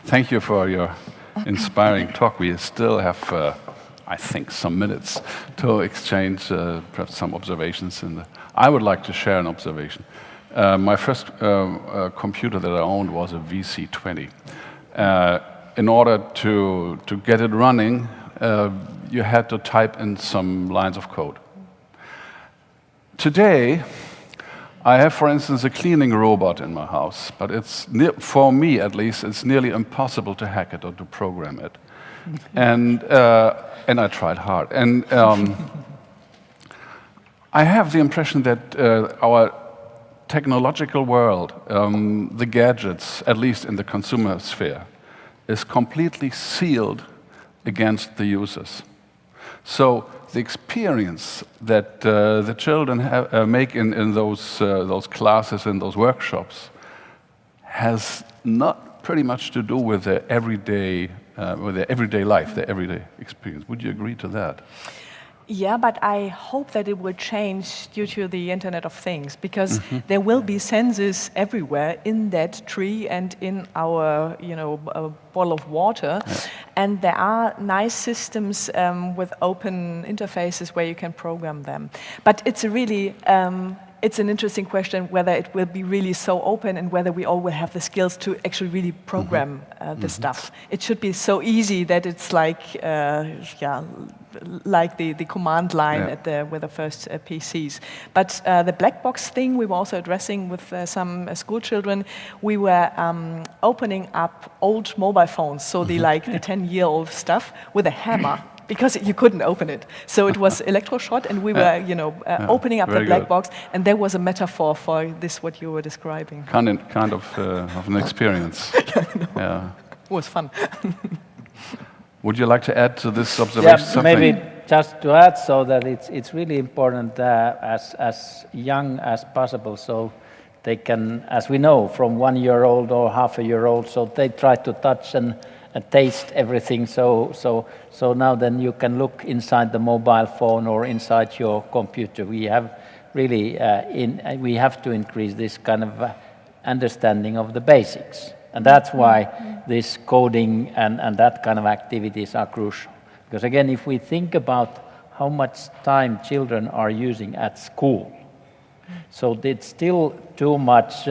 Thank you for your inspiring talk. We still have, I think, some minutes to exchange perhaps some observations. I would like to share an observation. My first computer that I owned was a VC20. In order to get it running, you had to type in some lines of code. Today, I have, for instance, a cleaning robot in my house, but it's, for me at least, it's nearly impossible to hack it or to program it. And I tried hard. And I have the impression that our technological world, the gadgets, at least in the consumer sphere, is completely sealed against the users. So the experience that the children make in those classes, in those workshops, has not pretty much to do with their everyday life, their everyday experience. Would you agree to that? Yeah, but I hope that it will change due to the Internet of Things, because there will be sensors everywhere in that tree and in our, bottle of water, and there are nice systems with open interfaces where you can program them. But it's a really it's an interesting question whether it will be really so open and whether we all will have the skills to actually really program the stuff. It should be so easy that it's like, like the command line with the first PCs. But the black box thing we were also addressing with some school children. We were opening up old mobile phones, so the 10-year-old stuff, with a hammer. Because you couldn't open it. So it was electroshot, and we were, opening up the black box, and there was a metaphor for this, what you were describing. Kind of an experience. Yeah. It was fun. Would you like to add to this observation something? Maybe just to add, so that it's really important as young as possible, so they can, as we know, from 1 year old or half a year old, so they try to touch and taste everything. So now then you can look inside the mobile phone or inside your computer. We have really we have to increase this kind of understanding of the basics, and that's why this coding and that kind of activities are crucial. Because again, if we think about how much time children are using at school, so it's still too much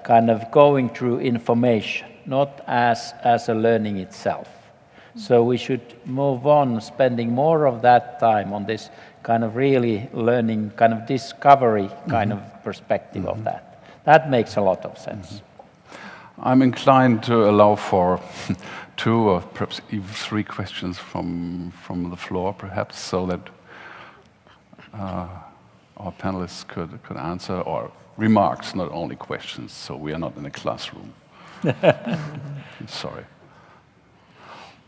kind of going through information, not as a learning itself. So we should move on, spending more of that time on this kind of really learning, kind of discovery kind of perspective of that. That makes a lot of sense. I'm inclined to allow for 2 or perhaps even 3 questions from the floor, perhaps, so that our panelists could answer, or remarks, not only questions, so we are not in a classroom. Sorry.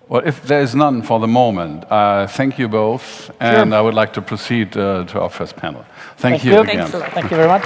Well, if there is none for the moment, thank you both, and I would like to proceed to our first panel. Thank you again. Thank you very much.